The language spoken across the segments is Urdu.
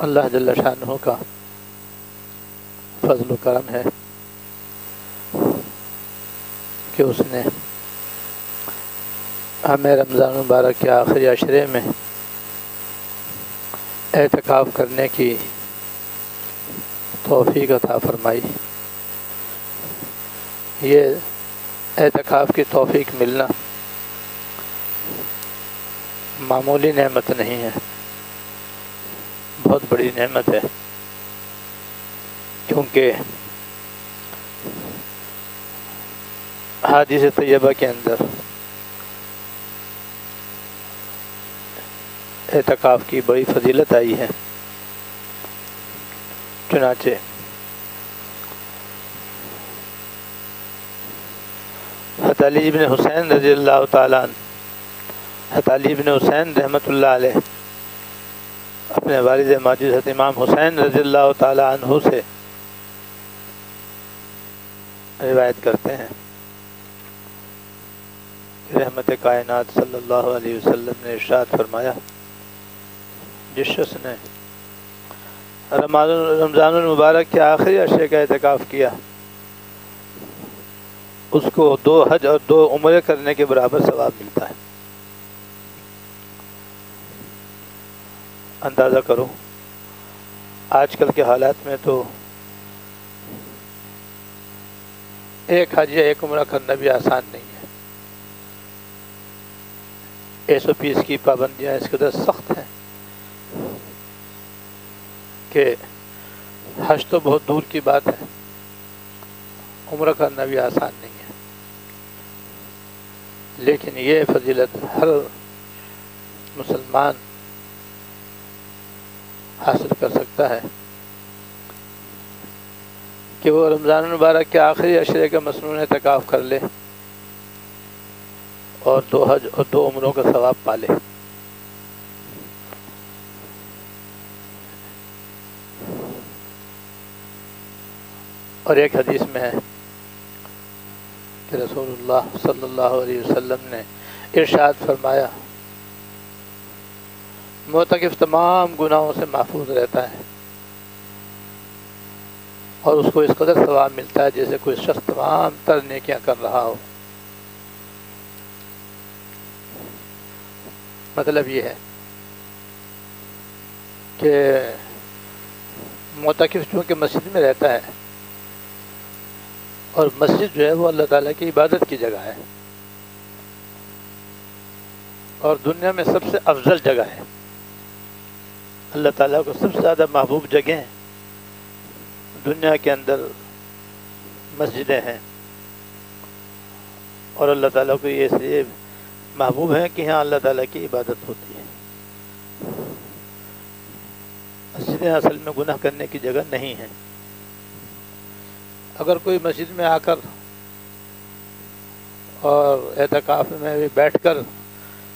اللہ جل شانہ کا فضل و کرم ہے کہ اس نے ہمیں رمضان مبارک کے آخری عشرے میں اعتکاف کرنے کی توفیق عطا فرمائی۔ یہ اعتکاف کی توفیق ملنا معمولی نعمت نہیں ہے، بہت بڑی نعمت ہے، کیونکہ حدیث طیبہ کے اندر اعتکاف کی بڑی فضیلت آئی ہے۔ چنانچہ حضرت علی بن حسین رضی اللہ تعالیٰ عنہ، حضرت علی بن حسین رحمۃ اللہ علیہ اپنے والد ماجد حضرت امام حسین رضی اللہ تعالیٰ عنہ سے روایت کرتے ہیں کہ رحمت کائنات صلی اللہ علیہ وسلم نے ارشاد فرمایا، جس شخص نے رمضان المبارک کے آخری عشرے کا اعتکاف کیا اس کو 2 حج اور 2 عمرے کرنے کے برابر ثواب ملتا ہے۔ اندازہ کرو آج کل کے حالات میں تو ایک حج یا ایک عمرہ کرنا بھی آسان نہیں ہے، ایس او پیز کی پابندیاں اس قدر سخت ہیں کہ حج تو بہت دور کی بات ہے، عمرہ کرنا بھی آسان نہیں ہے، لیکن یہ فضیلت ہر مسلمان حاصل کر سکتا ہے کہ وہ رمضان المبارک کے آخری عشرے کا مسنون اعتکاف کر لے اور 2 حج اور 2 عمروں کا ثواب پالے۔ اور ایک حدیث میں ہے کہ رسول اللہ صلی اللہ علیہ وسلم نے ارشاد فرمایا، معتکف تمام گناہوں سے محفوظ رہتا ہے اور اس کو اس قدر ثواب ملتا ہے جیسے کوئی شخص تمام تر نیکیاں کر رہا ہو۔ مطلب یہ ہے کہ معتکف چونکہ مسجد میں رہتا ہے اور مسجد جو ہے وہ اللہ تعالیٰ کی عبادت کی جگہ ہے اور دنیا میں سب سے افضل جگہ ہے، اللہ تعالیٰ کو سب سے زیادہ محبوب جگہیں دنیا کے اندر مسجدیں ہیں، اور اللہ تعالیٰ کو یہ اس لیے محبوب ہے کہ یہاں اللہ تعالیٰ کی عبادت ہوتی ہے۔ مسجدیں اصل میں گناہ کرنے کی جگہ نہیں ہیں۔ اگر کوئی مسجد میں آ کر اور اعتکاف میں بھی بیٹھ کر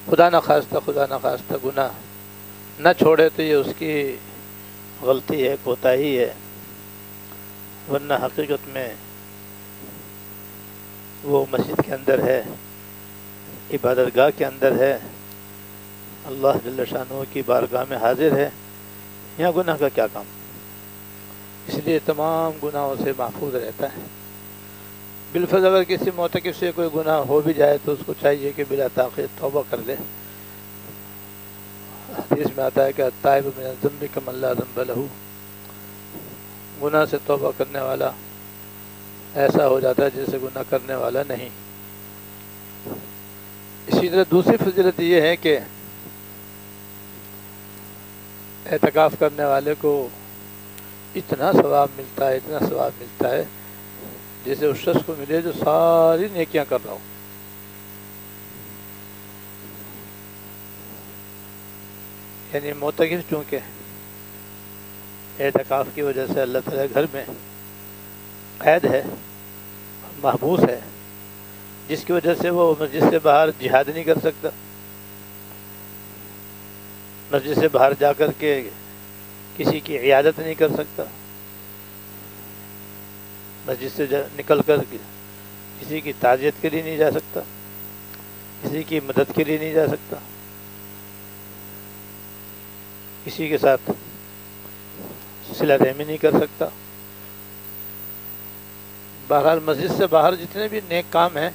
خدا نخواستہ گناہ نہ چھوڑے تو یہ اس کی غلطی ہے، کوتاہی ہے، ورنہ حقیقت میں وہ مسجد کے اندر ہے، عبادت گاہ کے اندر ہے، اللہ جل شانہ کی بارگاہ میں حاضر ہے، یہاں گناہ کا کیا کام؟ اس لیے تمام گناہوں سے محفوظ رہتا ہے۔ بالفرض اگر کسی معتکف سے کوئی گناہ ہو بھی جائے تو اس کو چاہیے کہ بلا تاخیر توبہ کر لے۔ حدیث میں آتا ہے کہ التائب من الذنب کمن لا ذنب لہ، گناہ سے توبہ کرنے والا ایسا ہو جاتا ہے جیسے گناہ کرنے والا نہیں۔ اسی طرح دوسری فضیلت یہ ہے کہ اعتکاف کرنے والے کو اتنا ثواب ملتا ہے جیسے اس شخص کو ملے جو ساری نیکیاں کر رہا ہو۔ یعنی معتکف چونکہ اعتکاف کی وجہ سے اللہ تعالیٰ گھر میں قید ہے، محبوس ہے، جس کی وجہ سے وہ مسجد سے باہر جہاد نہیں کر سکتا، مسجد سے باہر جا کر کے کسی کی عیادت نہیں کر سکتا، مسجد سے نکل کر کسی کی تعزیت کے لیے نہیں جا سکتا، کسی کی مدد کے لیے نہیں جا سکتا، کسی کے ساتھ صلہ رحمی نہیں کر سکتا۔ بہرحال مسجد سے باہر جتنے بھی نیک کام ہیں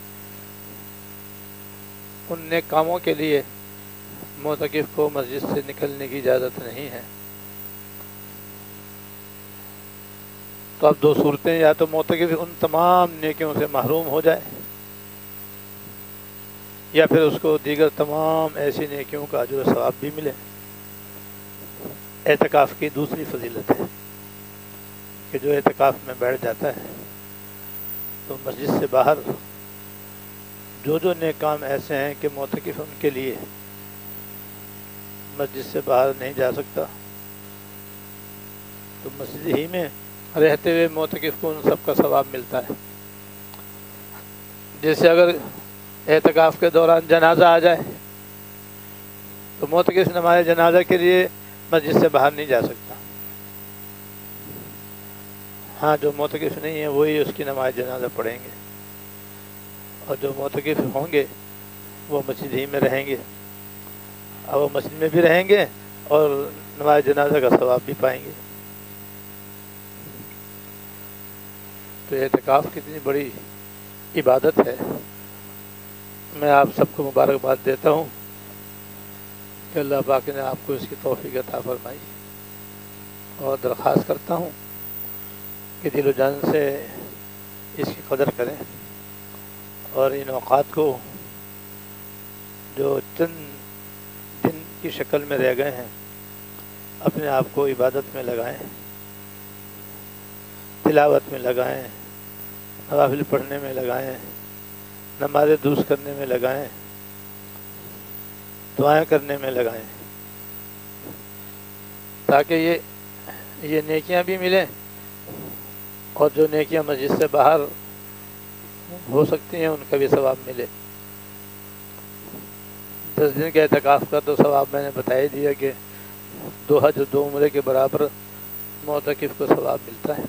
ان نیک کاموں کے لیے معتکف کو مسجد سے نکلنے کی اجازت نہیں ہے۔ تو اب دو صورتیں، یا تو معتکف ان تمام نیکیوں سے محروم ہو جائے، یا پھر اس کو دیگر تمام ایسی نیکیوں کا اجر و ثواب بھی ملے۔ اعتکاف کی دوسری فضیلت ہے کہ جو اعتکاف میں بیٹھ جاتا ہے تو مسجد سے باہر جو نیک کام ایسے ہیں کہ معتکف ان کے لیے مسجد سے باہر نہیں جا سکتا، تو مسجد ہی میں رہتے ہوئے معتکف کو ان سب کا ثواب ملتا ہے۔ جیسے اگر اعتکاف کے دوران جنازہ آ جائے تو معتکف نماز جنازہ کے لیے مسجد سے باہر نہیں جا سکتا۔ ہاں، جو معتکف نہیں ہے وہی اس کی نماز جنازہ پڑھیں گے، اور جو معتکف ہوں گے وہ مسجد ہی میں رہیں گے، اور وہ مسجد میں بھی رہیں گے اور نماز جنازہ کا ثواب بھی پائیں گے۔ تو اعتکاف کتنی بڑی عبادت ہے۔ میں آپ سب کو مبارکباد دیتا ہوں کہ اللہ پاک نے آپ کو اس کی توفیق عطا فرمائی، اور درخواست کرتا ہوں کہ دل و جان سے اس کی قدر کریں، اور ان اوقات کو جو چند دن کی شکل میں رہ گئے ہیں اپنے آپ کو عبادت میں لگائیں، تلاوت میں لگائیں، نوافل پڑھنے میں لگائیں، نمازیں درست کرنے میں لگائیں، دعائیں کرنے میں لگائیں، تاکہ یہ نیکیاں بھی ملیں، اور جو نیکیاں مسجد سے باہر ہو سکتی ہیں ان کا بھی ثواب ملے۔ 10 دن کے اعتکاف کا تو ثواب میں نے بتا ہی دیا کہ 2 حج و 2 عمرے کے برابر معتکف کو ثواب ملتا ہے۔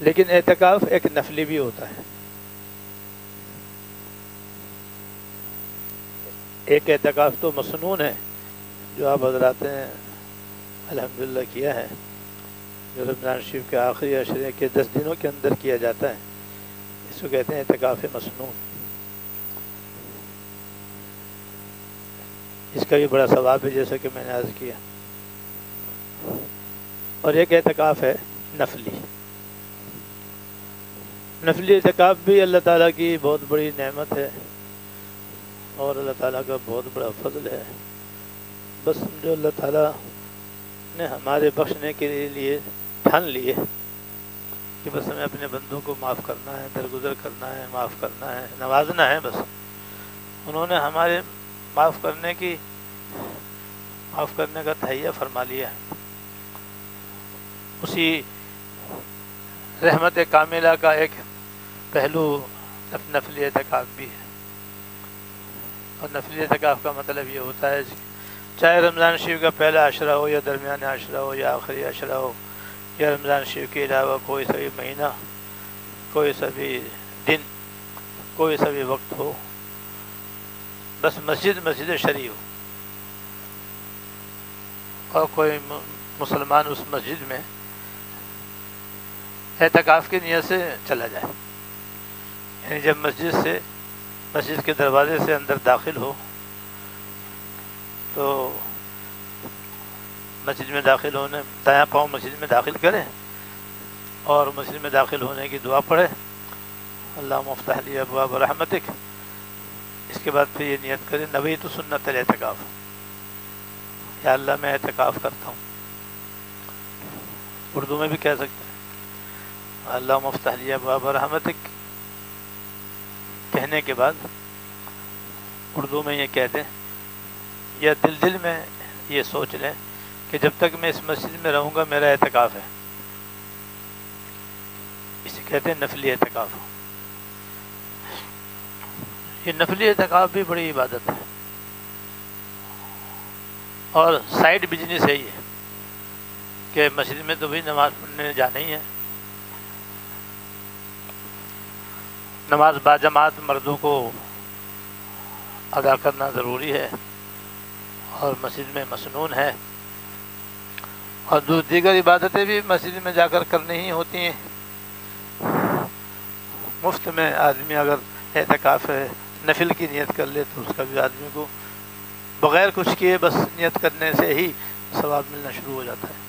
لیکن اعتکاف ایک نفلی بھی ہوتا ہے۔ ایک اعتکاف تو مسنون ہے جو آپ حضرات نے الحمدللہ کیا ہے، جو رمضان شریف کے آخری عشرے کے 10 دنوں کے اندر کیا جاتا ہے، اس کو کہتے ہیں اعتکاف مسنون۔ اس کا بھی بڑا ثواب ہے جیسا کہ میں نے عرض کیا۔ اور ایک اعتکاف ہے نفلی۔ نفلی اعتکاف بھی اللہ تعالیٰ کی بہت بڑی نعمت ہے، اور اللہ تعالیٰ کا بہت بڑا فضل ہے۔ بس جو اللہ تعالیٰ نے ہمارے بخشنے کے لیے ٹھان لیے کہ بس ہمیں اپنے بندوں کو معاف کرنا ہے، درگزر کرنا ہے، معاف کرنا ہے، نوازنا ہے، بس انہوں نے ہمارے معاف کرنے کا تہیہ فرما لیا ہے۔ اسی رحمت کاملہ کا ایک پہلو نفلی اعتکاف بھی ہے، اور نفلی اعتکاف کا مطلب یہ ہوتا ہے چاہے رمضان شریف کا پہلا عشرہ ہو یا درمیانی عشرہ ہو یا آخری عشرہ ہو، یا رمضان شریف کے علاوہ کوئی سا بھی مہینہ، کوئی سا بھی دن، کوئی سا بھی وقت ہو، بس مسجد شریع ہو، اور کوئی مسلمان اس مسجد میں اعتکاف کی نیت سے چلا جائے، یعنی جب مسجد کے دروازے سے اندر داخل ہو تو مسجد میں داخل ہونے دایاں پاؤں مسجد میں داخل کرے، اور مسجد میں داخل ہونے کی دعا پڑھے، اللہم افتح لی ابواب رحمتک۔ اس کے بعد پھر یہ نیت کرے، نویت سنت الاعتکاف، یا اللہ میں اعتکاف کرتا ہوں۔ اردو میں بھی کہہ سکتے ہیں اللہم افتح لی ابواب رحمتک، کہنے کے بعد اردو میں یہ کہہ دیں، یا دل میں یہ سوچ لیں کہ جب تک میں اس مسجد میں رہوں گا میرا اعتکاف ہے۔ اسے کہتے ہیں نفلی اعتکاف۔ یہ نفلی اعتکاف بھی بڑی عبادت ہے، اور سائیڈ بزنس ہے یہ کہ مسجد میں تو بھی نماز پڑھنے جانا ہی ہے۔ نماز باجماعت مردوں کو ادا کرنا ضروری ہے، اور مسجد میں مسنون ہے، اور دیگر عبادتیں بھی مسجد میں جا کر کرنی ہی ہوتی ہیں۔ مفت میں آدمی اگر اعتکاف نفل کی نیت کر لے تو اس کا بھی آدمی کو بغیر کچھ کیے بس نیت کرنے سے ہی ثواب ملنا شروع ہو جاتا ہے۔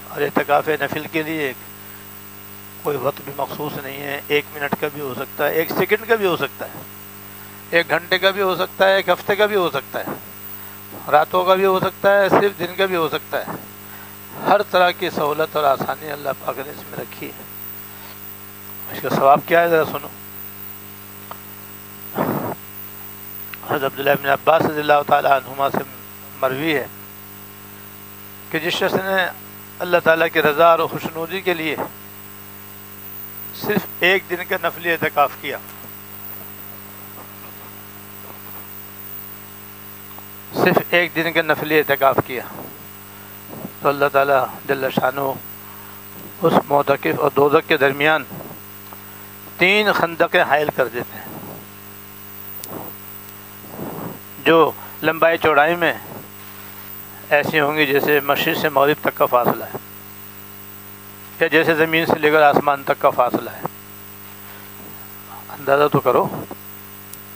اور اعتکاف نفل کے لیے کوئی وقت بھی مخصوص نہیں ہے، 1 منٹ کا بھی ہو سکتا ہے، 1 سیکنڈ کا بھی ہو سکتا ہے، 1 گھنٹے کا بھی ہو سکتا ہے، 1 ہفتے کا بھی ہو سکتا ہے، راتوں کا بھی ہو سکتا ہے، صرف دن کا بھی ہو سکتا ہے۔ ہر طرح کی سہولت اور آسانی اللہ پاک نے اس میں رکھی ہے۔ اس کا ثواب کیا ہے ذرا سنو۔ حضرت عبداللہ بن عباس رضی اللہ تعالی عنہما سے مروی ہے کہ جس شخص نے اللہ تعالیٰ کی رضا اور خوشنودی کے لیے صرف 1 دن کا نفلی اعتکاف کیا، صرف 1 دن کا نفلی اعتکاف کیا تو اللہ تعالیٰ جل شانہ اس معتکف اور دوزخ کے درمیان 3 خندقیں حائل کر دیتے ہیں، جو لمبائی چوڑائی میں ایسی ہوں گی جیسے مشرق سے مغرب تک کا فاصلہ ہے، یا جیسے زمین سے لے کر آسمان تک کا فاصلہ ہے۔ اندازہ تو کرو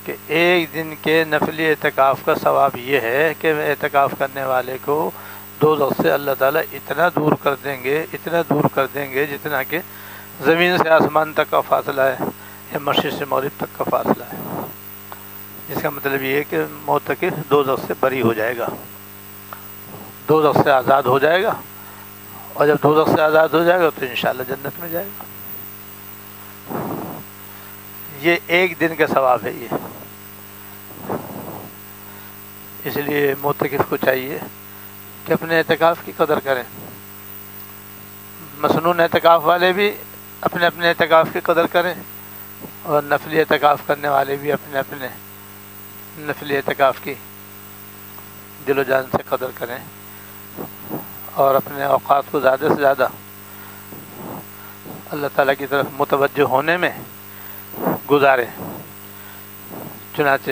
کہ 1 دن کے نفلی اعتکاف کا ثواب یہ ہے کہ اعتکاف کرنے والے کو دوزخ سے اللہ تعالیٰ اتنا دور کر دیں گے، اتنا دور کر دیں گے جتنا کہ زمین سے آسمان تک کا فاصلہ ہے یا مشرق سے مغرب تک کا فاصلہ ہے۔ اس کا مطلب یہ ہے کہ معتکف دوزخ سے بری ہو جائے گا، دوزخ سے آزاد ہو جائے گا، اور جب دوزخ سے آزاد ہو جائے گا تو انشاءاللہ جنت میں جائے گا۔ یہ 1 دن کا ثواب ہے یہ۔ اس لیے معتکف کو چاہیے کہ اپنے اعتکاف کی قدر کریں۔ مسنون اعتکاف والے بھی اپنے اپنے اعتکاف کی قدر کریں، اور نفلی اعتکاف کرنے والے بھی اپنے اپنے نفلی اعتکاف کی دل و جان سے قدر کریں، اور اپنے اوقات کو زیادہ سے زیادہ اللہ تعالیٰ کی طرف متوجہ ہونے میں گزاریں۔ چنانچہ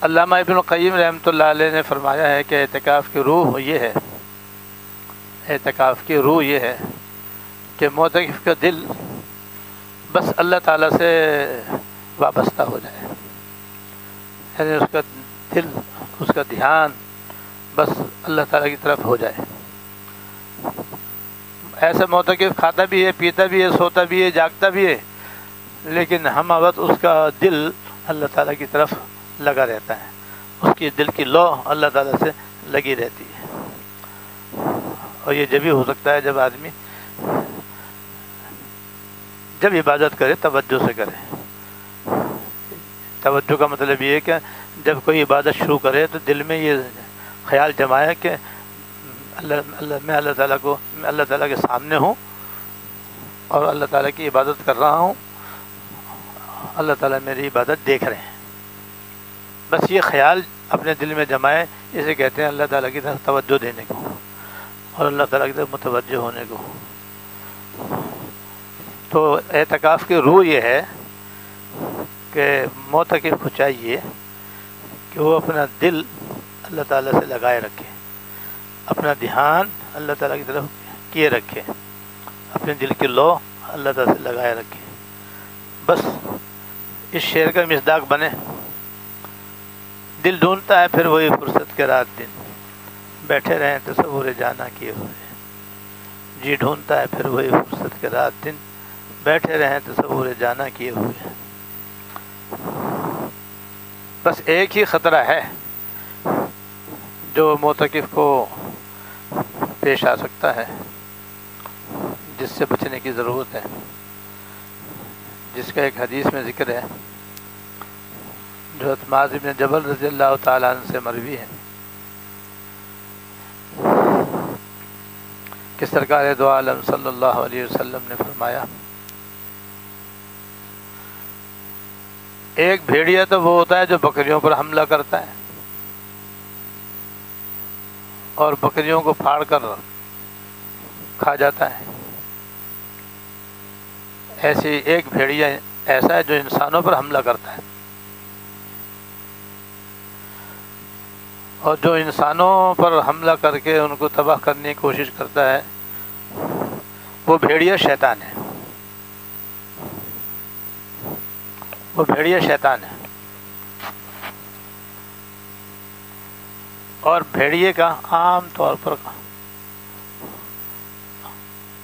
علامہ ابن القیم رحمۃ اللہ علیہ نے فرمایا ہے کہ اعتکاف کی روح یہ ہے، اعتکاف کی روح یہ ہے کہ معتکف کا دل بس اللہ تعالیٰ سے وابستہ ہو جائے، یعنی اس کا دل، اس کا دھیان بس اللہ تعالیٰ کی طرف ہو جائے۔ ایسا معتکف کھاتا بھی ہے، پیتا بھی ہے، سوتا بھی ہے، جاگتا بھی ہے، لیکن ہم وقت اس کا دل اللہ تعالیٰ کی طرف لگا رہتا ہے، اس کی دل کی لو اللہ تعالیٰ سے لگی رہتی ہے۔ اور یہ جب ہی ہو سکتا ہے جب آدمی جب عبادت کرے توجہ سے کرے۔ توجہ کا مطلب یہ ہے کہ جب کوئی عبادت شروع کرے تو دل میں یہ خیال جمائے کہ میں اللہ تعالیٰ کے سامنے ہوں اور اللہ تعالیٰ کی عبادت کر رہا ہوں، اللہ تعالیٰ میری عبادت دیکھ رہے ہیں۔ بس یہ خیال اپنے دل میں جمائے، اسے کہتے ہیں اللہ تعالیٰ کی طرف توجہ دینے کو اور اللہ تعالیٰ کی طرف متوجہ ہونے کو۔ تو اعتکاف کی روح یہ ہے کہ معتکف کو چاہیے کہ وہ اپنا دل اللہ تعالیٰ سے لگائے رکھے، اپنا دھیان اللہ تعالیٰ کی طرف کیے رکھے، اپنے دل کی لو اللہ تعالیٰ سے لگائے رکھے۔ بس اس شعر کا مصداق بنے، دل ڈھونڈتا ہے پھر وہی فرصت کے رات دن، بیٹھے رہیں تصور جانا کیے ہوئے، جی ڈھونڈتا ہے پھر وہی فرصت کے رات دن، بیٹھے رہیں تصور جانا کیے ہوئے۔ بس ایک ہی خطرہ ہے جو معتکف کو پیش آ سکتا ہے، جس سے بچنے کی ضرورت ہے، جس کا ایک حدیث میں ذکر ہے جو معاذ بن جبل رضی اللہ تعالیٰ عنہ سے مروی ہے کہ سرکار دو عالم صلی اللہ علیہ وسلم نے فرمایا، ایک بھیڑیا تو وہ ہوتا ہے جو بکریوں پر حملہ کرتا ہے اور بکریوں کو پھاڑ کر کھا جاتا ہے، ایسی ایک بھیڑیا ایسا ہے جو انسانوں پر حملہ کرتا ہے اور جو انسانوں پر حملہ کر کے ان کو تباہ کرنے کی کوشش کرتا ہے وہ بھیڑیا شیطان ہے، وہ بھیڑیا شیطان ہے۔ اور بھیڑیے کا عام طور پر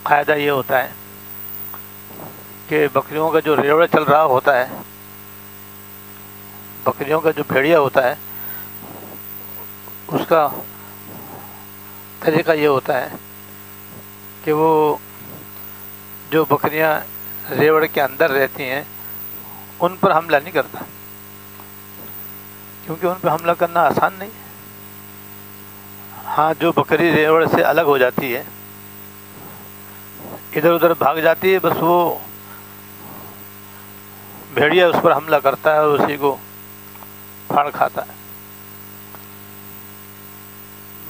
قاعدہ یہ ہوتا ہے کہ بکریوں کا جو ریوڑ چل رہا ہوتا ہے، بکریوں کا جو بھیڑیا ہوتا ہے اس کا طریقہ یہ ہوتا ہے کہ وہ جو بکریاں ریوڑ کے اندر رہتی ہیں ان پر حملہ نہیں کرتا، کیونکہ ان پہ حملہ کرنا آسان نہیں ہے۔ ہاں، جو بکری ریوڑ سے الگ ہو جاتی ہے، ادھر ادھر بھاگ جاتی ہے، بس وہ بھیڑیا اس پر حملہ کرتا ہے اور اسی کو پھاڑ کھاتا ہے۔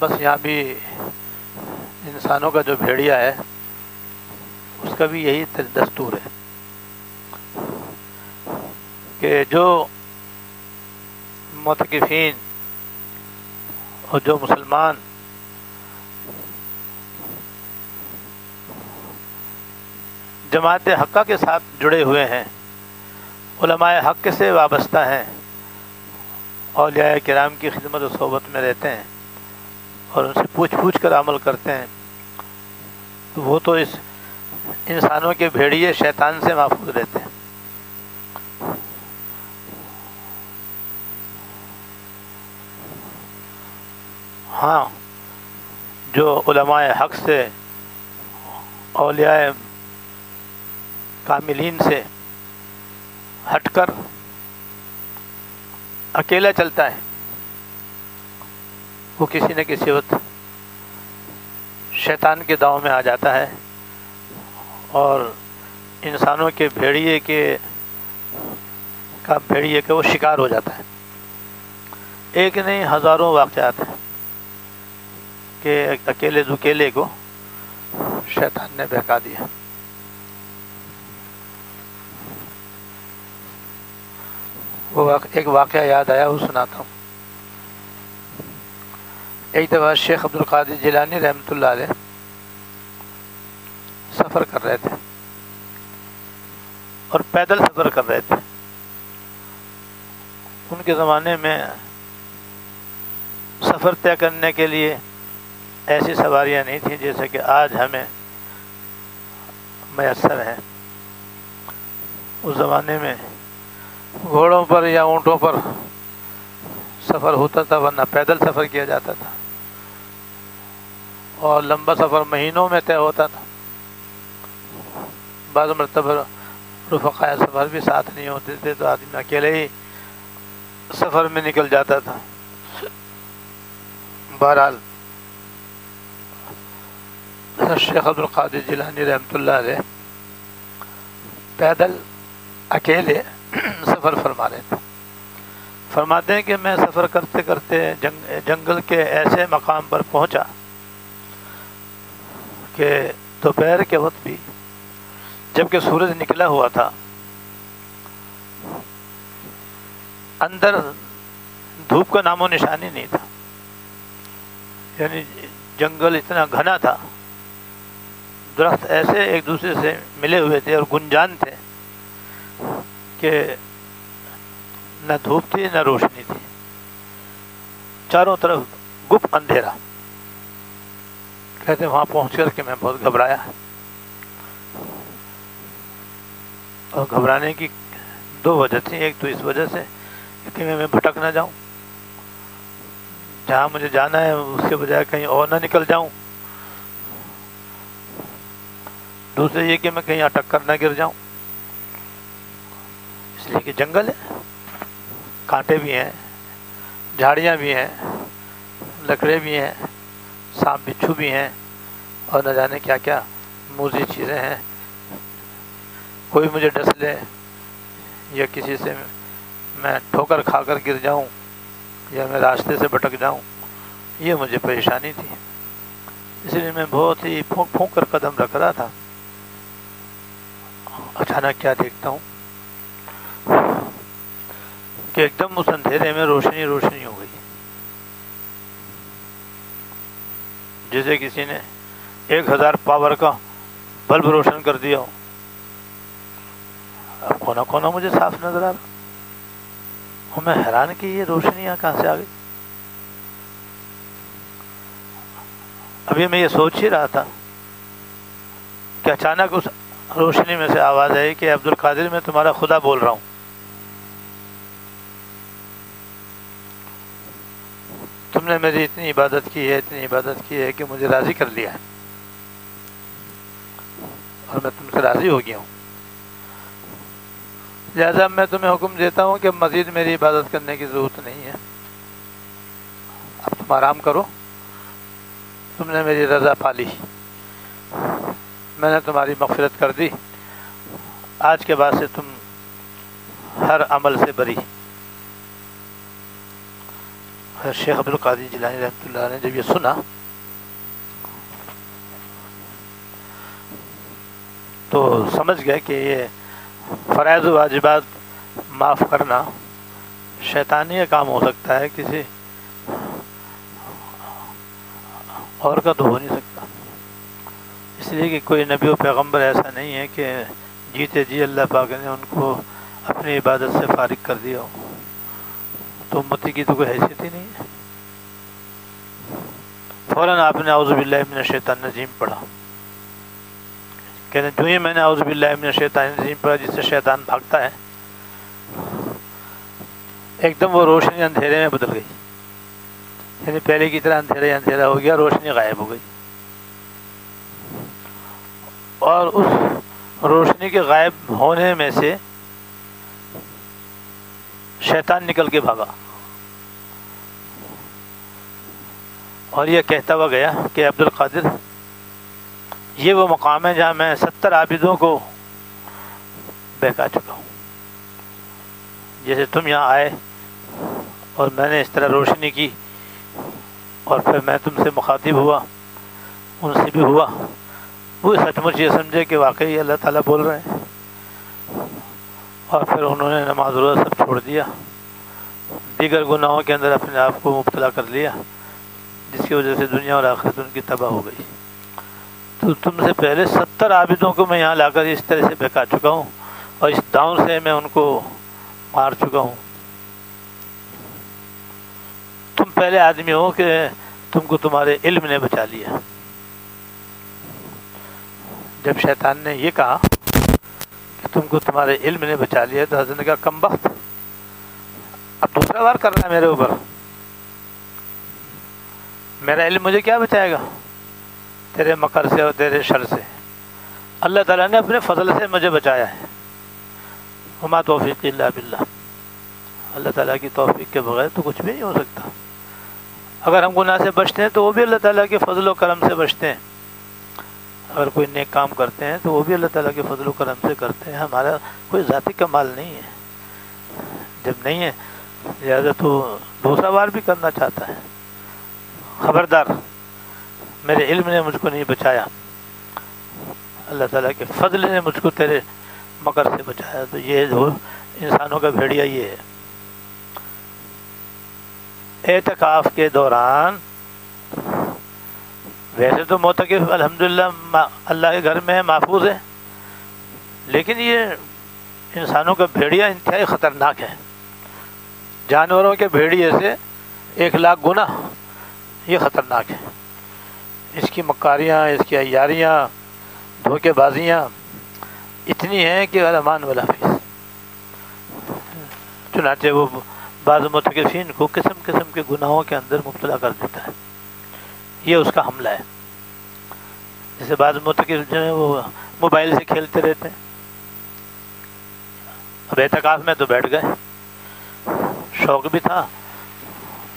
بس یہاں بھی انسانوں کا جو بھیڑیا ہے اس کا بھی یہی دستور ہے کہ جو معتکفین اور جو مسلمان جماعت حقہ کے ساتھ جڑے ہوئے ہیں، علماء حق سے وابستہ ہیں، اولیاء کرام کی خدمت و صحبت میں رہتے ہیں اور ان سے پوچھ کر عمل کرتے ہیں، تو وہ تو اس انسانوں کے بھیڑیے شیطان سے محفوظ رہتے ہیں۔ ہاں، جو علماء حق سے، اولیاء کاملین سے ہٹ کر اکیلا چلتا ہے، وہ کسی نہ کسی وقت شیطان کے داؤں میں آ جاتا ہے اور انسانوں کے بھیڑیے کا وہ شکار ہو جاتا ہے۔ ایک نہیں ہزاروں واقعات ہیں کہ اکیلے دکیلے کو شیطان نے بہکا دیا۔ وہ ایک واقعہ یاد آیا، وہ سناتا ہوں۔ ایک دفعہ شیخ عبد القادر جیلانی رحمۃ اللہ علیہ سفر کر رہے تھے اور پیدل سفر کر رہے تھے۔ ان کے زمانے میں سفر طے کرنے کے لیے ایسی سواریاں نہیں تھیں جیسے کہ آج ہمیں میسر ہیں۔ اس زمانے میں گھوڑوں پر یا اونٹوں پر سفر ہوتا تھا، ورنہ پیدل سفر کیا جاتا تھا، اور لمبا سفر مہینوں میں طے ہوتا تھا۔ بعض مرتبہ رفقائے سفر بھی ساتھ نہیں ہوتے تھے تو آدمی اکیلے ہی سفر میں نکل جاتا تھا۔ بہرحال شیخ عبد القادر جیلانی رحمۃ اللہ علیہ پیدل اکیلے سفر فرما رہے تھے۔ فرماتے ہیں کہ میں سفر کرتے کرتے جنگل کے ایسے مقام پر پہنچا کہ دوپہر کے وقت بھی جبکہ سورج نکلا ہوا تھا، اندر دھوپ کا نام و نشان ہی نہیں تھا، یعنی جنگل اتنا گھنا تھا، درخت ایسے ایک دوسرے سے ملے ہوئے تھے اور گنجان تھے کہ نہ دھوپ تھی نہ روشنی تھی، چاروں طرف گپ اندھیرا۔ کہتے ہیں وہاں پہنچ کر کے میں بہت گھبرایا، اور گھبرانے کی دو وجہ تھی۔ ایک تو اس وجہ سے کہ میں بھٹک نہ جاؤں، جہاں مجھے جانا ہے اس کے بجائے کہیں اور نہ نکل جاؤں، دوسرے یہ کہ میں کہیں اٹک کر نہ گر جاؤں، اس لیے کہ جنگل ہے، کانٹے بھی ہیں، جھاڑیاں بھی ہیں، لکڑے بھی ہیں، سانپ بچھو بھی ہیں، اور نہ جانے کیا کیا موذی چیزیں ہیں۔ کوئی مجھے ڈس لے یا کسی سے میں ٹھوکر کھا کر گر جاؤں یا میں راستے سے بھٹک جاؤں، یہ مجھے پریشانی تھی۔ اس لیے میں بہت ہی پھونک پھونک کر قدم رکھ رہا تھا۔ اچانک کیا دیکھتا ہوں کہ ایک دم اس اندھیرے میں روشنی روشنی ہو گئی، جیسے کسی نے 1000 پاور کا بلب روشن کر دیا ہو. اب کونا کونا مجھے صاف نظر آ رہا. اور میں حیران کہ یہ روشنیاں کہاں سے آ گئی. ابھی میں یہ سوچ ہی رہا تھا کہ اچانک اس روشنی میں سے آواز آئی کہ عبد القادر میں تمہارا خدا بول رہا ہوں. تم نے میری اتنی عبادت کی ہے کہ مجھے راضی کر لیا ہے اور میں تم سے راضی ہو گیا ہوں. لہذا میں تمہیں حکم دیتا ہوں کہ مزید میری عبادت کرنے کی ضرورت نہیں ہے. اب تم آرام کرو. تم نے میری رضا پالی, میں نے تمہاری مغفرت کر دی. آج کے بعد سے تم ہر عمل سے بری. شیخ عبد القادر جیلانی رحمۃ اللہ نے جب یہ سنا تو سمجھ گئے کہ یہ فرائض و واجبات معاف کرنا شیطانی کام ہو سکتا ہے, کسی اور کا تو ہو نہیں سکتا. اس لیے کہ کوئی نبی و پیغمبر ایسا نہیں ہے کہ جیتے جی اللہ پاک نے ان کو اپنی عبادت سے فارغ کر دیا ہو. تو امتی کی تو کوئی حیثیت ہی نہیں ہے. فوراً آپ نے اعوذ باللہ من الشیطان الرجیم پڑھا. کہتے ہیں جو ہی میں نے اعوذ باللہ من الشیطان الرجیم پڑھا, جس سے شیطان بھاگتا ہے, ایک دم وہ روشنی اندھیرے میں بدل گئی. یعنی پہلے کی طرح اندھیرا ہو گیا, روشنی غائب ہو گئی. اور اس روشنی کے غائب ہونے میں سے شیطان نکل کے بھاگا اور یہ کہتا ہوا گیا کہ عبد القادر, یہ وہ مقام ہے جہاں میں 70 عابدوں کو بہکا چکا ہوں. جیسے تم یہاں آئے اور میں نے اس طرح روشنی کی اور پھر میں تم سے مخاطب ہوا, ان سے بھی ہوا, وہ سچ مچ یہ سمجھے کہ واقعی اللہ تعالیٰ بول رہے ہیں. اور پھر انہوں نے نماز روزہ سب چھوڑ دیا, دیگر گناہوں کے اندر اپنے آپ کو مبتلا کر لیا, جس کی وجہ سے دنیا اور آخرت ان کی تباہ ہو گئی. تو تم سے پہلے 70 عابدوں کو میں یہاں لا کر اس طرح سے بہکا چکا ہوں اور اس داؤں سے میں ان کو مار چکا ہوں. تم پہلے آدمی ہو کہ تم کو تمہارے علم نے بچا لیا. جب شیطان نے یہ کہا کہ تم کو تمہارے علم نے بچا لیا تو حضرت نے کہا کم بخت, اب دوسرا بار کر رہا ہے میرے اوپر. میرا علم مجھے کیا بچائے گا تیرے مکر سے اور تیرے شر سے. اللہ تعالیٰ نے اپنے فضل سے مجھے بچایا ہے. وما توفیق الا باللہ, اللہ تعالیٰ کی توفیق کے بغیر تو کچھ بھی نہیں ہو سکتا. اگر ہم گناہ سے بچتے ہیں تو وہ بھی اللہ تعالیٰ کے فضل و کرم سے بچتے ہیں. اگر کوئی نیک کام کرتے ہیں تو وہ بھی اللہ تعالیٰ کے فضل و کرم سے کرتے ہیں. ہمارا کوئی ذاتی کمال نہیں ہے. جب نہیں ہے لہٰذا تو دوسرا بار بھی کرنا چاہتا ہے. خبردار, میرے علم نے مجھ کو نہیں بچایا, اللہ تعالیٰ کے فضل نے مجھ کو تیرے مکر سے بچایا. تو یہ جو انسانوں کا بھیڑیا یہ ہے. اعتکاف کے دوران ویسے تو معتکف الحمدللہ اللہ کے گھر میں محفوظ ہے, لیکن یہ انسانوں کا بھیڑیا انتہائی خطرناک ہے. جانوروں کے بھیڑیے سے 1,00,000 گنا یہ خطرناک ہے. اس کی مکاریاں, اس کی عیاریاں, دھوکے بازیاں اتنی ہیں کہ الامان ولا حفیظ. چنانچہ وہ بعض متکفین کو قسم قسم کے گناہوں کے اندر مبتلا کر دیتا ہے. یہ اس کا حملہ ہے. جیسے بعض متکف جو ہیں وہ موبائل سے کھیلتے رہتے ہیں. اب اعتکاف میں تو بیٹھ گئے, شوق بھی تھا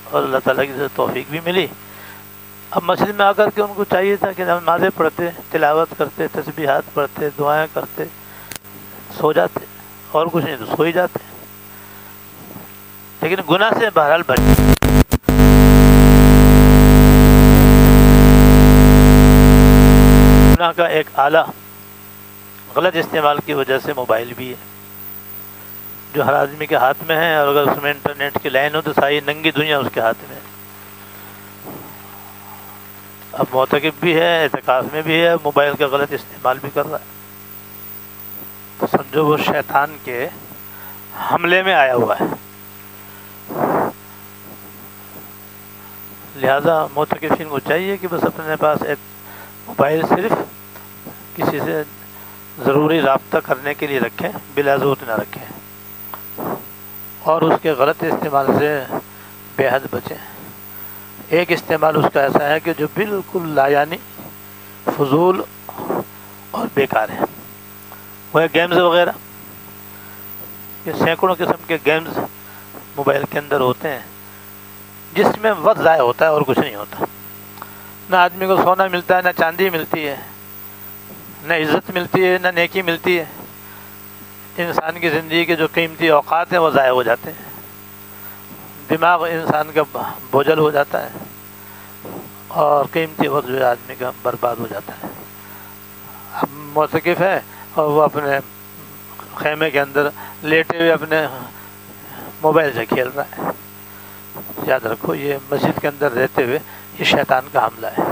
اور اللہ تعالیٰ کی توفیق بھی ملی. اب مسجد میں آ کر کے ان کو چاہیے تھا کہ نمازیں پڑھتے, تلاوت کرتے, تسبیحات پڑھتے, دعائیں کرتے, سو جاتے, اور کچھ نہیں تو سو ہی جاتے. لیکن گناہ سے بہرحال بچ. گناہ کا ایک آلہ غلط استعمال کی وجہ سے موبائل بھی ہے, جو ہر آدمی کے ہاتھ میں ہے, اور اگر اس میں انٹرنیٹ کی لائن ہو تو ساری ننگی دنیا اس کے ہاتھ میں ہے. اب معتکف بھی ہے، اعتکاف میں بھی ہے، موبائل کا غلط استعمال بھی کر رہا ہے، تو سمجھو وہ شیطان کے حملے میں آیا ہوا ہے۔ لہذا معتکفین کو چاہیے کہ بس اپنے پاس ایک موبائل صرف کسی سے ضروری رابطہ کرنے کے لیے رکھیں، بلا ضرورت نہ رکھیں، اور اس کے غلط استعمال سے بے حد بچیں۔ ایک استعمال اس کا ایسا ہے کہ جو بالکل لایعنی، فضول اور بیکار ہے، وہ ہے گیمز وغیرہ۔ یہ سینکڑوں قسم کے گیمز موبائل کے اندر ہوتے ہیں جس میں وقت ضائع ہوتا ہے اور کچھ نہیں ہوتا۔ نہ آدمی کو سونا ملتا ہے، نہ چاندی ملتی ہے، نہ عزت ملتی ہے، نہ نیکی ملتی ہے۔ انسان کی زندگی کے جو قیمتی اوقات ہیں وہ ضائع ہو جاتے ہیں، دماغ انسان کا بوجھل ہو جاتا ہے، اور قیمتی وقت جو ہے آدمی کا برباد ہو جاتا ہے۔ اب معتکف ہے اور وہ اپنے خیمے کے اندر لیٹے ہوئے اپنے موبائل سے کھیل رہا ہے۔ یاد رکھو، یہ مسجد کے اندر رہتے ہوئے یہ شیطان کا حملہ ہے،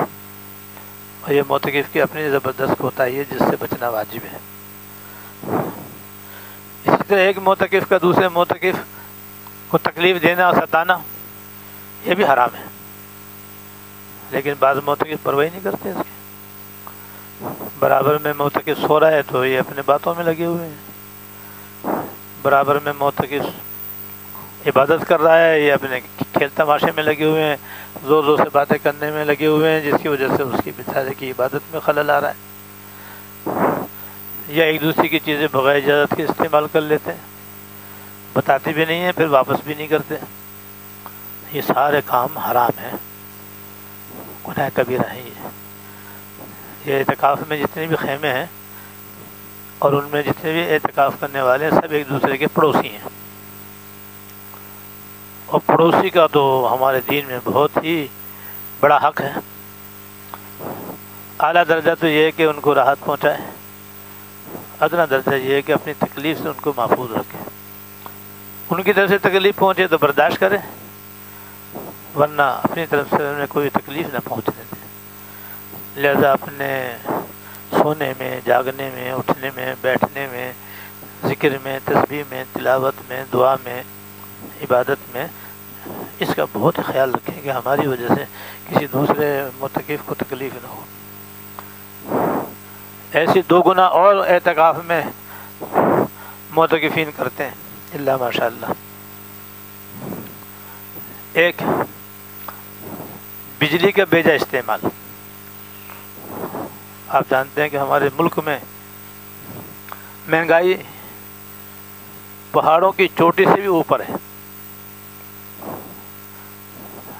اور یہ معتکف کی اپنی زبردست کوتاہی ہے جس سے بچنا واجب ہے۔ اسی طرح ایک معتکف کا دوسرے معتکف کو تکلیف دینا اور ستانا یہ بھی حرام ہے، لیکن بعض معتکف پرواہی نہیں کرتے اس کی۔ برابر میں معتکف سو رہا ہے تو یہ اپنے باتوں میں لگے ہوئے ہیں، برابر میں معتکف عبادت کر رہا ہے، یہ اپنے کھیل تماشے میں لگے ہوئے ہیں، زور زور سے باتیں کرنے میں لگے ہوئے ہیں، جس کی وجہ سے اس کی بیچارے کی عبادت میں خلل آ رہا ہے۔ یا ایک دوسرے کی چیزیں بغیر اجازت کے استعمال کر لیتے ہیں، بتاتے بھی نہیں ہیں، پھر واپس بھی نہیں کرتے۔ یہ سارے کام حرام ہیں، گناہ کبیرہ ہیں۔ یہ اعتکاف میں جتنے بھی خیمے ہیں اور ان میں جتنے بھی اعتکاف کرنے والے ہیں سب ایک دوسرے کے پڑوسی ہیں، اور پڑوسی کا تو ہمارے دین میں بہت ہی بڑا حق ہے۔ اعلیٰ درجہ تو یہ ہے کہ ان کو راحت پہنچائے، ادنا درجہ یہ ہے کہ اپنی تکلیف سے ان کو محفوظ رکھے۔ ان کی طرف سے تکلیف پہنچے تو برداشت کرے، ورنہ اپنی طرف سے انہیں کوئی تکلیف نہ پہنچنے دے۔ لہذا اپنے سونے میں، جاگنے میں، اٹھنے میں، بیٹھنے میں، ذکر میں، تسبیح میں، تلاوت میں، دعا میں، عبادت میں اس کا بہت خیال رکھیں کہ ہماری وجہ سے کسی دوسرے معتکف کو تکلیف نہ ہو۔ ایسی دو گناہ اور اعتکاف میں معتکفین کرتے ہیں، اللہ ماشاء اللہ۔ ایک، بجلی کا بیجا استعمال۔ آپ جانتے ہیں کہ ہمارے ملک میں مہنگائی پہاڑوں کی چوٹی سے بھی اوپر ہے،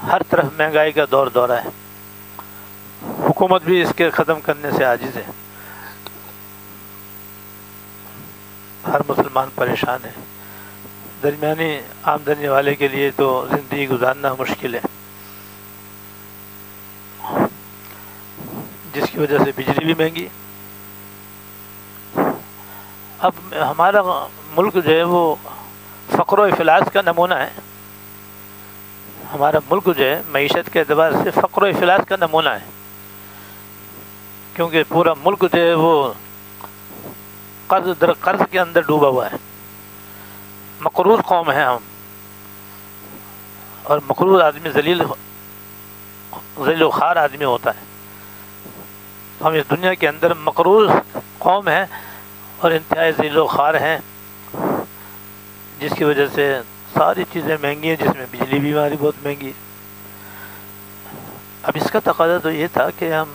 ہر طرف مہنگائی کا دور دورہ ہے، حکومت بھی اس کے ختم کرنے سے عاجز ہے، ہر مسلمان پریشان ہے، درمیانی آمدنی والے کے لیے تو زندگی گزارنا مشکل ہے، جس کی وجہ سے بجلی بھی مہنگی۔ اب ہمارا ملک جو ہے وہ فقر و افلاس کا نمونہ ہے، ہمارا ملک جو ہے معیشت کے اعتبار سے فقر و افلاس کا نمونہ ہے، کیونکہ پورا ملک جو ہے وہ قرض در قرض کے اندر ڈوبا ہوا ہے۔ مقروض قوم ہے ہم، اور مقروض آدمی ذلیل و خوار آدمی ہوتا ہے۔ ہم اس دنیا کے اندر مقروض قوم ہیں اور انتہائی ذلیل و خوار ہیں، جس کی وجہ سے ساری چیزیں مہنگی ہیں، جس میں بجلی بھی ہماری بہت مہنگی ہے۔ اب اس کا تقاضا تو یہ تھا کہ ہم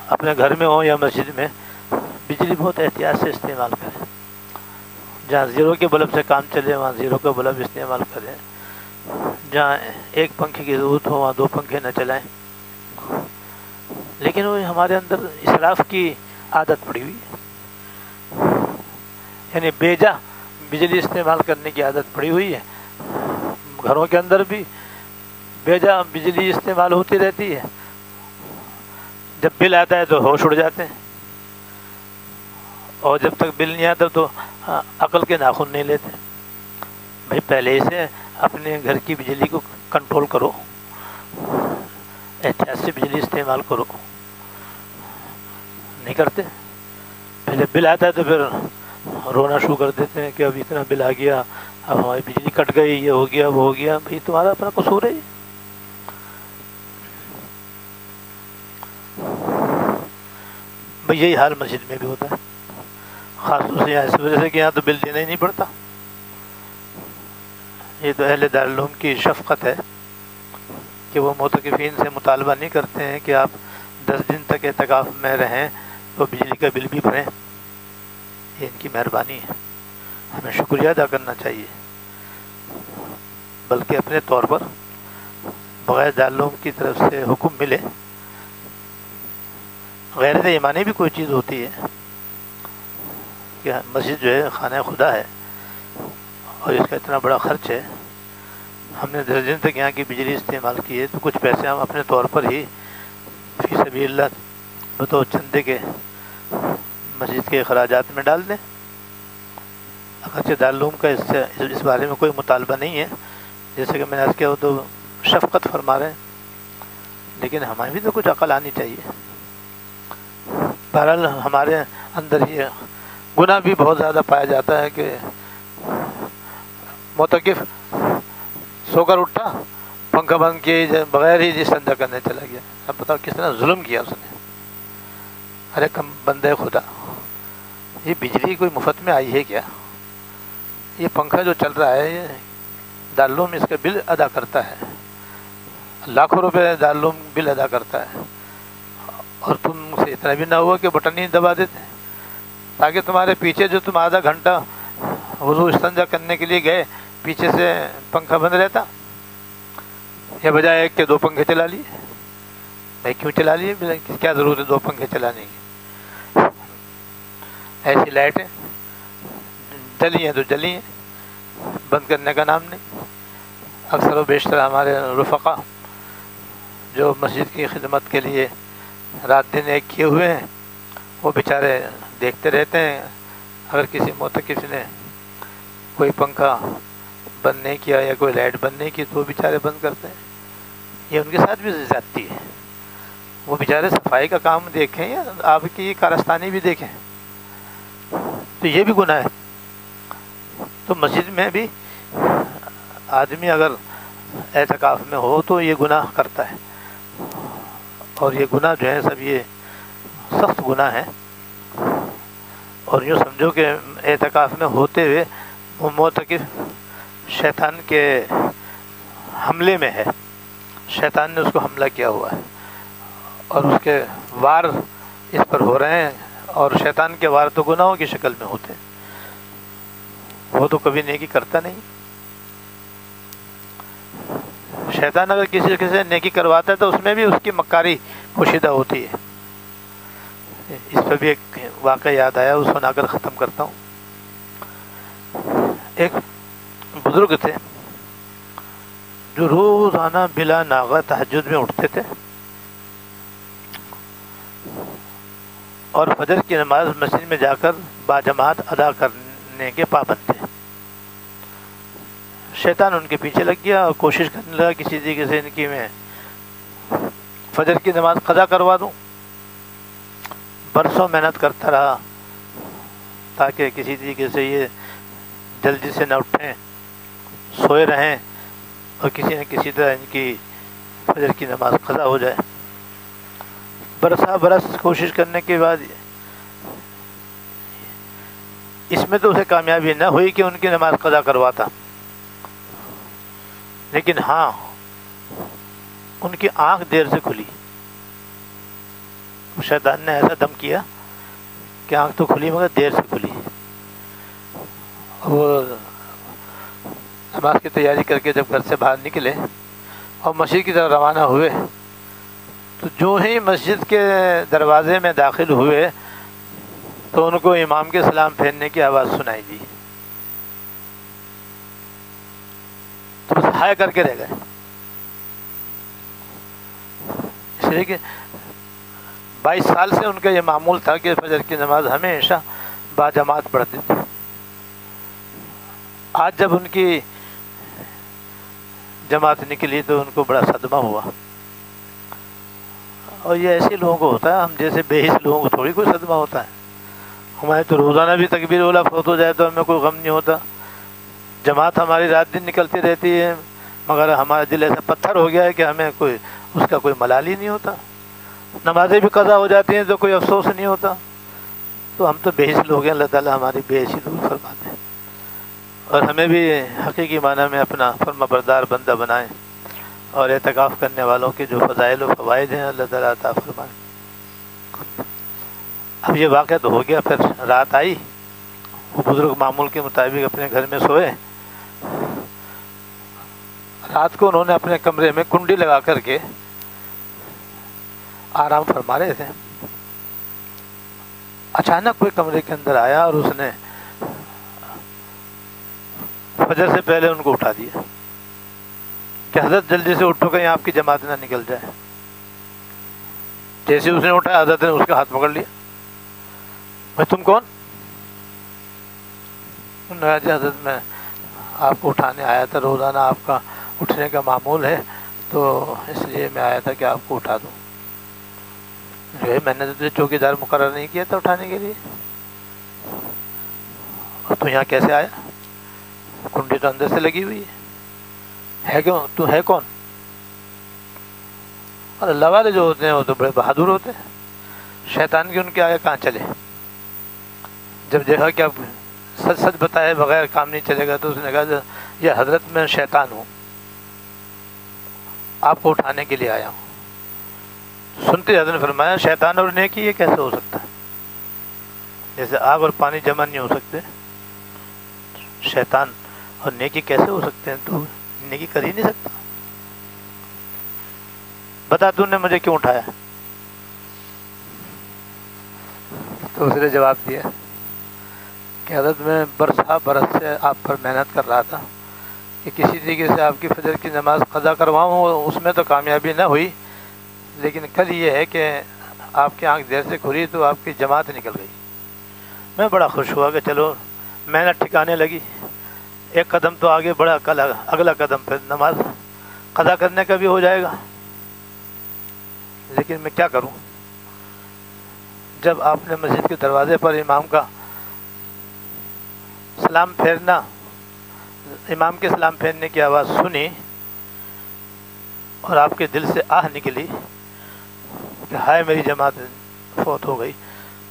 اپنے گھر میں ہوں یا مسجد میں بجلی بہت احتیاط سے استعمال کریں، جہاں زیرو کے بلب سے کام چلے وہاں زیرو کا بلب استعمال کریں، جہاں ایک پنکھے کی ضرورت ہو وہاں دو پنکھے نہ چلائیں۔ لیکن وہ ہمارے اندر اسراف کی عادت پڑی ہوئی ہے، یعنی بیجا بجلی استعمال کرنے کی عادت پڑی ہوئی ہے، گھروں کے اندر بھی بیجا بجلی استعمال ہوتی رہتی ہے، جب بل آتا ہے تو ہوش اڑ جاتے ہیں، اور جب تک بل نہیں آتا تو عقل کے ناخن نہیں لیتے۔ بھائی پہلے سے اپنے گھر کی بجلی کو کنٹرول کرو، احتیاط سے بجلی استعمال کرو، نہیں کرتے. پہلے بل آتا ہے تو پھر رونا شروع کر دیتے ہیں کہ اب اتنا بل آ گیا، اب ہماری بجلی کٹ گئی، یہ ہو گیا وہ ہو گیا. بھائی تمہارا اپنا قصور ہے. بھائی یہی حال مسجد میں بھی ہوتا ہے، خاص طور سے یہاں اس وجہ سے کہ یہاں تو بل دینا ہی نہیں پڑتا. یہ تو اہل دارالعلوم کی شفقت ہے کہ وہ معتکفین سے مطالبہ نہیں کرتے ہیں کہ آپ 10 دن تک اعتکاف میں رہیں تو بجلی کا بل بھی بھریں. یہ ان کی مہربانی ہے، ہمیں شکریہ ادا کرنا چاہیے. بلکہ اپنے طور پر بغیر دارالعلوم کی طرف سے حکم ملے. غیرت ایمانی بھی کوئی چیز ہوتی ہے کہ مسجد جو ہے خانہ خدا ہے اور اس کا اتنا بڑا خرچ ہے. ہم نے 10 دن تک یہاں کی بجلی استعمال کی ہے تو کچھ پیسے ہم اپنے طور پر ہی فی سبیل اللہ بطور چندے کے مسجد کے اخراجات میں ڈال دیں. اگرچہ دارالعلوم کا اس بارے میں کوئی مطالبہ نہیں ہے، جیسے کہ میں نے عرض کیا وہ تو شفقت فرما رہے ہیں، لیکن ہمیں بھی تو کچھ عقل آنی چاہیے. بہرحال ہمارے اندر یہ گناہ بھی بہت زیادہ پایا جاتا ہے کہ معتکف سو کر اٹھا، پنکھا بند کیے بغیر ہی استنجا کرنے چلا گیا. اب بتاؤ کس طرح ظلم کیا اس نے. ارے کم بندے خدا، یہ بجلی کوئی مفت میں آئی ہے کیا؟ یہ پنکھا جو چل رہا ہے یہ دارالعلوم اس کا بل ادا کرتا ہے، لاکھوں روپے دارالعلوم بل ادا کرتا ہے، اور تم سے اتنا بھی نہ ہوا کہ بٹن ہی دبا دیتے تاکہ تمہارے پیچھے جو تم آدھا گھنٹہ وضو استنجا کرنے کے لیے گئے پیچھے سے پنکھا بند رہتا، یا بجائے 1 کے 2 پنکھے چلا لیے. بھائی کیوں چلا لیے؟ کیا ضرورت ہے 2 پنکھے چلانے کی؟ ایسی لائٹیں جلی ہیں تو جلی ہیں، بند کرنے کا نام نہیں. اکثر و بیشتر ہمارے رفقا جو مسجد کی خدمت کے لیے رات دن ایک کیے ہوئے ہیں وہ بیچارے دیکھتے رہتے ہیں. اگر کسی معتکف نے کوئی پنکھا بند نہیں کیا یا کوئی لائٹ بند نہیں کی تو وہ بیچارے بند کرتے ہیں. یہ ان کے ساتھ بھی زیادتی ہے. وہ بیچارے صفائی کا کام دیکھیں یا آپ کی کارستانی بھی دیکھیں تو یہ بھی گناہ ہے. تو مسجد میں بھی آدمی اگر اعتکاف میں ہو تو یہ گناہ کرتا ہے، اور یہ گناہ جو ہے سب یہ سخت گناہ ہے. اور یوں سمجھو کہ اعتکاف میں ہوتے ہوئے وہ معتکف شیطان کے حملے میں ہے، شیطان نے اس کو حملہ کیا ہوا ہے اور اس کے وار اس پر ہو رہے ہیں. اور شیطان کے وار تو گناہوں کی شکل میں ہوتے ہیں، وہ تو کبھی نیکی کرتا نہیں. شیطان اگر کسی سے نیکی کرواتا ہے تو اس میں بھی اس کی مکاری پوشیدہ ہوتی ہے. اس پہ بھی ایک واقعہ یاد آیا، اس سنا کر ختم کرتا ہوں. ایک بزرگ تھے جو روزانہ بلا ناغہ تہجد میں اٹھتے تھے اور فجر کی نماز مسجد میں جا کر باجماعت ادا کرنے کے پابند تھے. شیطان ان کے پیچھے لگ گیا اور کوشش کرنے لگا کسی طریقے سے ان کی میں فجر کی نماز قضا کروا دوں. برسوں محنت کرتا رہا تاکہ کسی طریقے سے یہ جلدی سے نہ اٹھیں، سوئے رہیں اور کسی نہ کسی طرح ان کی فجر کی نماز قضا ہو جائے. برس کوشش کرنے کے بعد اس میں تو اسے کامیابی نہ ہوئی کہ ان کی نماز قضا کرواتا، لیکن ہاں ان کی آنکھ دیر سے کھلی. شیطان نے ایسا دم کیا کہ آنکھ تو کھلی مگر دیر سے کھلی. وہ نماز کی تیاری کر کے جب گھر سے باہر نکلے اور مسجد کی طرف روانہ ہوئے تو جو ہی مسجد کے دروازے میں داخل ہوئے تو ان کو امام کے سلام پھیرنے کی آواز سنائی دی. تو بس ہائے کر کے رہ گئے، اس لیے کہ 22 سال سے ان کا یہ معمول تھا کہ فجر کی نماز ہمیشہ باجماعت پڑھتے تھے. آج جب ان کی جماعت نکلی تو ان کو بڑا صدمہ ہوا اور یہ ایسے لوگوں کو ہوتا ہے، ہم جیسے بے حس لوگوں کو تھوڑی کوئی صدمہ ہوتا ہے. ہمارے تو روزانہ بھی تکبیر اولا فوت ہو جائے تو ہمیں کوئی غم نہیں ہوتا. جماعت ہماری رات دن نکلتی رہتی ہے، مگر ہمارا دل ایسا پتھر ہو گیا ہے کہ ہمیں کوئی اس کا کوئی ملال ہی نہیں ہوتا. نمازیں بھی قضا ہو جاتی ہیں تو کوئی افسوس نہیں ہوتا. تو ہم تو بے حس لوگ ہیں، اللہ تعالیٰ ہماری بے حسی دور فرماتے ہیں اور ہمیں بھی حقیقی معنی میں اپنا فرما بردار بندہ بنائیں، اور اعتکاف کرنے والوں کے جو فضائل و فوائد ہیں اللہ تعالیٰ عطا فرمائیں. اب یہ واقعہ تو ہو گیا، پھر رات آئی، وہ بزرگ معمول کے مطابق اپنے گھر میں سوئے. رات کو انہوں نے اپنے کمرے میں کنڈی لگا کر کے آرام فرما رہے تھے. اچانک کوئی کمرے کے اندر آیا اور اس نے فجر سے پہلے ان کو اٹھا دیا کہ حضرت جلدی سے اٹھو کہیں آپ کی جماعت نہ نکل جائے. جیسے اس نے اٹھا، حضرت نے اس کا ہاتھ پکڑ لیا. میں تم کون؟ انہوں نے کہا جی حضرت میں آپ کو اٹھانے آیا تھا، روزانہ آپ کا اٹھنے کا معمول ہے تو اس لیے میں آیا تھا کہ آپ کو اٹھا دوں. جو ہے میں نے تو چوکی دار مقرر نہیں کیا تھا اٹھانے کے لیے. اور تو یہاں کیسے آیا؟ کنڈی تو اندر سے لگی ہوئی ہے کیوں؟ تو ہے کون؟ اور اللہ والے جو ہوتے ہیں وہ تو بڑے بہادر ہوتے ہیں، شیطان کے ان کے آگے کہاں چلے. جب دیکھا کہ اب سچ سچ بتائے بغیر کام نہیں چلے گا تو اس نے کہا یہ حضرت میں شیطان ہوں، آپ کو اٹھانے کے لیے آیا ہوں. سنتے حضرت نے فرمایا شیطان اور نیکی یہ کیسے ہو سکتا ہے؟ جیسے آگ اور پانی جمع نہیں ہو سکتے، شیطان اور نیکی کیسے ہو سکتے ہیں؟ تو نیکی کر ہی نہیں سکتا. بتا تو نے مجھے کیوں اٹھایا؟ تو اس نے جواب دیا کہ حضرت میں برس سے آپ پر محنت کر رہا تھا کہ کسی طریقے سے آپ کی فجر کی نماز قضا کرواؤں. اس میں تو کامیابی نہ ہوئی، لیکن کل یہ ہے کہ آپ کی آنکھ دیر سے کھلی تو آپ کی جماعت نکل گئی. میں بڑا خوش ہوا کہ چلو محنت ٹھکانے لگی، ایک قدم تو آگے بڑھا، کل اگلا قدم پھر نماز قضا کرنے کا بھی ہو جائے گا. لیکن میں کیا کروں؟ جب آپ نے مسجد کے دروازے پر امام کا سلام پھیرنا، امام کے سلام پھیرنے کی آواز سنی اور آپ کے دل سے آہ نکلی کہ ہائے میری جماعت فوت ہو گئی،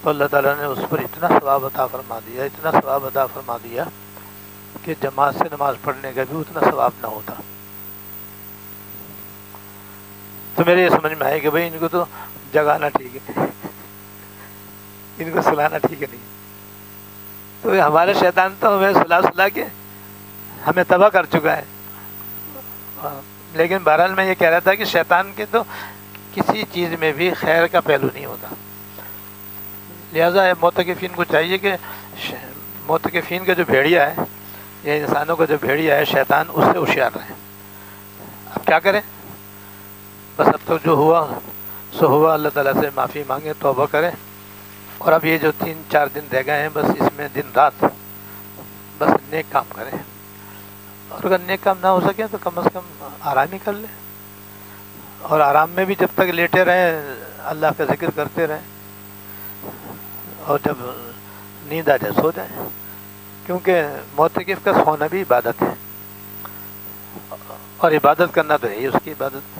تو اللہ تعالیٰ نے اس پر اتنا ثواب عطا فرما دیا، اتنا ثواب عطا فرما دیا کہ جماعت سے نماز پڑھنے کا بھی اتنا ثواب نہ ہوتا. تو میرے یہ سمجھ میں آئے کہ بھائی ان کو تو جگانا ٹھیک ہے، ان کو سلانا ٹھیک ہے نہیں. تو ہمارے شیطان تو ہمیں سلا کے ہمیں تباہ کر چکا ہے. لیکن بہرحال میں یہ کہہ رہا تھا کہ شیطان کے تو کسی چیز میں بھی خیر کا پہلو نہیں ہوتا. لہٰذا معتکفین کو چاہیے کہ معتکفین کا جو بھیڑیا ہے یا انسانوں کا جو بھیڑیا ہے شیطان، اس سے ہوشیار رہیں. اب کیا کریں؟ بس اب تک جو ہوا سو ہوا، اللہ تعالیٰ سے معافی مانگیں، توبہ کریں. اور اب یہ جو 3-4 دن رہ گئے ہیں بس اس میں دن رات بس نیک کام کریں. اور اگر نیک کام نہ ہو سکے تو کم از کم آرام ہی کر لیں، اور آرام میں بھی جب تک لیٹے رہیں اللہ کا ذکر کرتے رہیں، اور جب نیند آ جائے سو جائیں. کیونکہ معتکف کا سونا بھی عبادت ہے، اور عبادت کرنا تو ہے ہی اس کی عبادت.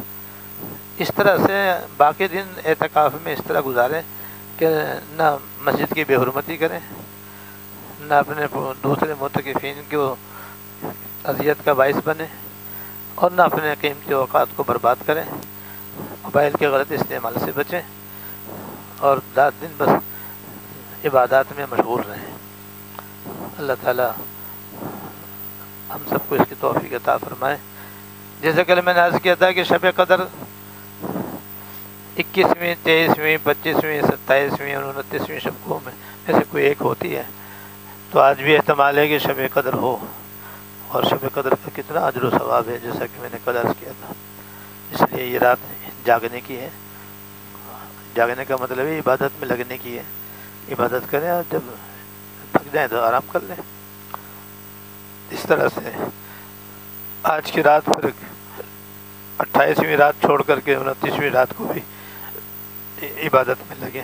اس طرح سے باقی دن اعتکاف میں اس طرح گزاریں کہ نہ مسجد کی بے حرمتی کریں، نہ اپنے دوسرے معتکفین کو اذیت کا باعث بنے، اور نہ اپنے قیمتی اوقات کو برباد کریں. موبائل کے غلط استعمال سے بچیں، اور رات دن بس عبادات میں مشغول رہیں. اللہ تعالیٰ ہم سب کو اس کی توفیق عطا فرمائے. جیسے کل میں نے عرض کیا تھا کہ شب قدر 21ویں 23ویں 25ویں 27ویں اور 29ویں شب کو میں سے کوئی ایک ہوتی ہے. تو آج بھی احتمال ہے کہ شب قدر ہو، اور شب قدر کا کتنا اجر و ثواب ہے جیسا کہ میں نے کل عرض کیا تھا. اس لیے یہ رات جاگنے کی ہے. جاگنے کا مطلب ہے عبادت میں لگنے کی ہے. عبادت کریں اور جب تھک جائیں تو آرام کر لیں. اس طرح سے آج کی رات پھر 28ویں رات چھوڑ کر کے 29ویں رات کو بھی عبادت میں لگے.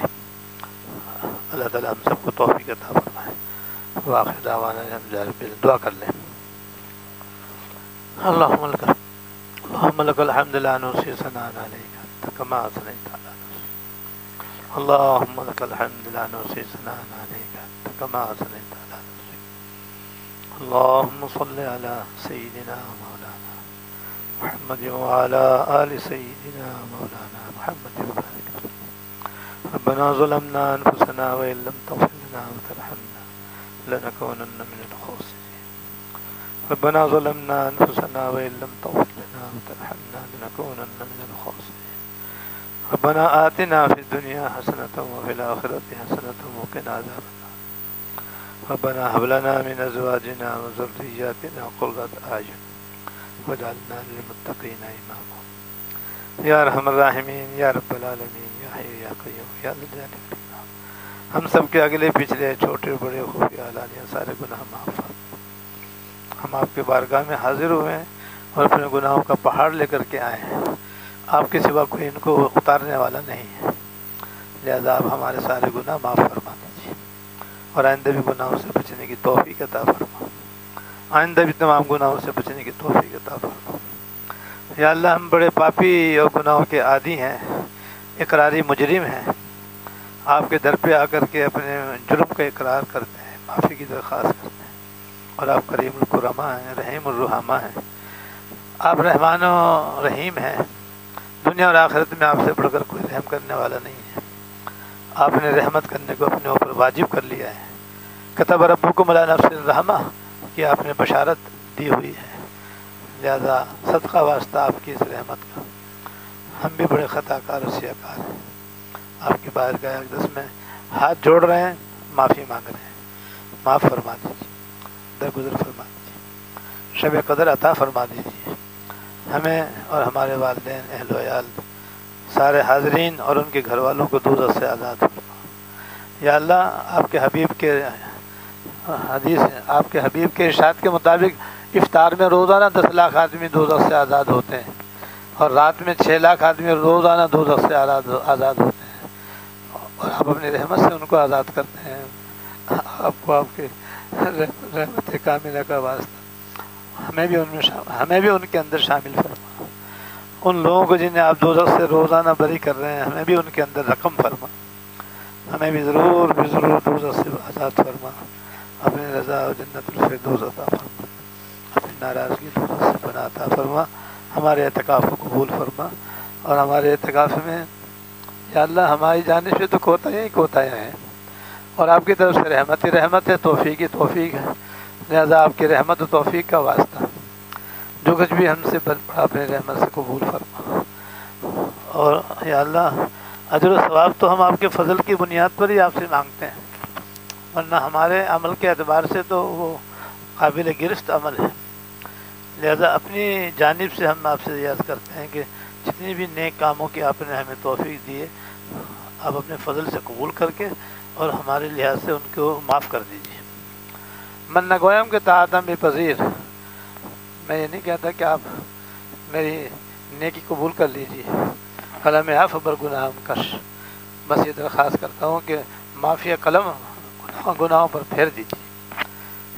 اللہ تعالیٰ ہم سب کو توفیق عطا فرمائے. وآخر دعوانا دعا کر لیں. اللہم لک الحمد لا نحصی ثناء علیک انت کما اثنیت علی نفسک. اللہم لک الحمد لا نحصی ثناء علیک انت کما اثنیت علی نفسک. اللہم صل علی سیدنا مولانا محمد وعلی آل سیدنا مولانا محمد وبارک وسلم. ربنا ظلمنا انفسنا وإن لم تغفر لنا وترحمنا لنكونن من الخاسرين. ربنا ظلمنا انفسنا وإن لم تغفر لنا وترحمنا لنكونن من الخاسرين. ربنا آتنا في الدنيا حسنة وفي الآخرة حسنة وقنا عذاب النار. ربنا هب لنا من أزواجنا وذرياتنا قرة أعين واجعلنا للمتقين إماما. یا ارحم الراحمین یا رب العالمین یا حی یا قیوم یا ذا الجلال والاکرام. ہم سب کے اگلے پچھلے چھوٹے بڑے خفیہ علانیہ سارے گناہ معاف فرما. ہم آپ کے بارگاہ میں حاضر ہوئے ہیں اور اپنے گناہوں کا پہاڑ لے کر کے آئے ہیں. آپ کے سوا کوئی ان کو اتارنے والا نہیں ہے، لہذا آپ ہمارے سارے گناہ معاف فرما دیجیے اور آئندہ بھی گناہوں سے بچنے کی توفیق عطا فرما. آئندہ بھی تمام گناہوں سے بچنے کی توفیق عطا فرما. یا اللہ ہم بڑے پاپی اور گناہوں کے عادی ہیں، اقراری مجرم ہیں. آپ کے در پہ آ کر کے اپنے جرم کا اقرار کرتے ہیں، معافی کی درخواست کرتے ہیں. اور آپ کریم الکرما ہیں، رحیم الرحمہ ہیں. آپ رحمان و رحیم ہیں. دنیا اور آخرت میں آپ سے بڑھ کر کوئی رحم کرنے والا نہیں ہے. آپ نے رحمت کرنے کو اپنے اوپر واجب کر لیا ہے. کتب ربکم علی نفسہ الرحمہ کہ آپ نے بشارت دی ہوئی ہے، لہذا صدقہ واسطہ آپ کی اس رحمت کا. ہم بھی بڑے خطا کار اور سیاہ کار ہیں. آپ کی بارگاہ اقدس میں ہاتھ جوڑ رہے ہیں، معافی مانگ رہے ہیں. معاف فرما دیجیے، درگزر فرما دیجیے، شب قدر عطا فرما دیجیے. ہمیں اور ہمارے والدین، اہل و عیال، سارے حاضرین اور ان کے گھر والوں کو دوزخ سے آزاد فرما. یا اللہ آپ کے حبیب کے حدیث، آپ کے حبیب کے ارشاد کے مطابق افطار میں روزانہ 10 لاکھ آدمی دوزخ سے آزاد ہوتے ہیں اور رات میں 6 لاکھ آدمی روزانہ دوزخ سے آزاد ہوتے ہیں. اور آپ اپنی رحمت سے ان کو آزاد کرتے ہیں. آپ کو آپ کے رحمت کاملہ کا واسطہ ہمیں بھی ان کے اندر شامل فرما. ان لوگوں کو جنہیں آپ دوزخ سے روزانہ بری کر رہے ہیں، ہمیں بھی ان کے اندر رقم فرما. ہمیں بھی ضرور دوزخ سے آزاد فرما. اپنی رضا و جنت الفردوس عطا فرما. اپنی ناراضگی دوزخ سے پناہ عطا فرما. ہمارے اعتکاف کو قبول فرما. اور ہمارے اعتکاف میں یا اللہ ہماری جانب سے تو کوتاہیاں ہیں، اور آپ کی طرف سے رحمت ہی رحمت ہے، توفیق ہی توفیق ہے. لہذا آپ کی رحمت و توفیق کا واسطہ جو کچھ بھی ہم سے بڑا اپنے رحمت سے قبول فرما. اور یا اللہ اجر و ثواب تو ہم آپ کے فضل کی بنیاد پر ہی آپ سے مانگتے ہیں، ورنہ ہمارے عمل کے اعتبار سے تو وہ قابل گرفت عمل ہے. لہذا اپنی جانب سے ہم آپ سے ریاض کرتے ہیں کہ جتنی بھی نیک کاموں کی آپ نے ہمیں توفیق دیے، آپ اپنے فضل سے قبول کر کے اور ہمارے لحاظ سے ان کو معاف کر دیجیے. من نگویم کے تعدم بے پذیر، میں یہ نہیں کہتا کہ آپ میری نیکی قبول کر لیجیے، قلم عفو بر گناہ کش. بس یہ درخواست کرتا ہوں کہ معافی قلم گناہوں پر پھیر دیجیے.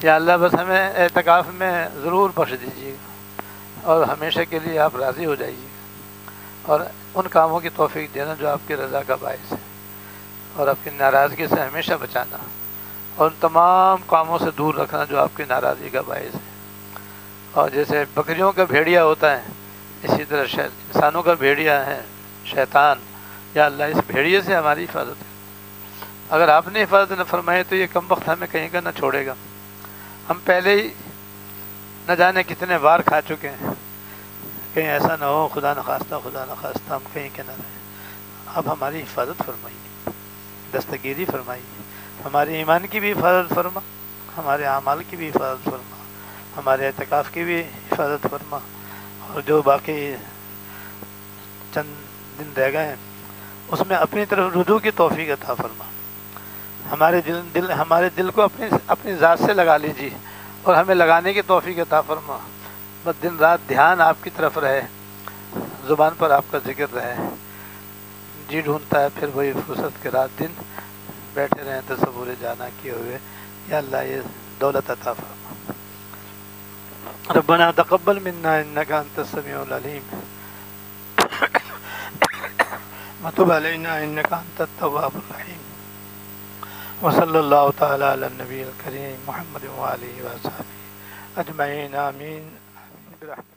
یا اللہ بس ہمیں اعتکاف میں ضرور بخش دیجیے گا اور ہمیشہ کے لیے آپ راضی ہو جائیے گا، اور ان کاموں کی توفیق دینا جو آپ کی رضا کا باعث ہے، اور آپ کی ناراضگی سے ہمیشہ بچانا، اور ان تمام کاموں سے دور رکھنا جو آپ کی ناراضگی کا باعث ہے. اور جیسے بکریوں کا بھیڑیا ہوتا ہے، اسی طرح انسانوں کا بھیڑیا ہے شیطان. یا اللہ اس بھیڑیے سے ہماری حفاظت ہے. اگر آپ نے حفاظت نہ فرمائے تو یہ کم وقت ہمیں کہیں کا نہ چھوڑے گا. ہم پہلے ہی نہ جانے کتنے بار کھا چکے ہیں. کہیں ایسا نہ ہو، خدا نخواستہ ہم کہیں کے نہ رہیں. اب ہماری حفاظت فرمائیے، دستگیری فرمائیے. ہمارے ایمان کی بھی حفاظت فرما، ہمارے اعمال کی بھی حفاظت فرما، ہمارے اعتکاف کی بھی حفاظت فرما. اور جو باقی چند دن رہ گئے ہیں اس میں اپنی طرف رجوع کی توفیق عطا فرما. ہمارے دل کو اپنی ذات سے لگا لیجیے اور ہمیں لگانے کی توفیق عطا فرما. بس دن رات دھیان آپ کی طرف رہے، زبان پر آپ کا ذکر رہے، جی ڈھونڈتا ہے، پھر وہی فرصت کے رات دن بیٹھے رہیں تصور جانا کیے ہوئے، یا اللہ یہ دولت عطا فرما۔ ربنا تقبل منا انك انت السميع العليم وتب علينا انك انت التواب الرحيم، وصلى الله تعالى على النبي الكريم محمد وآله وصحبه اجمعين، آمين برحمتك۔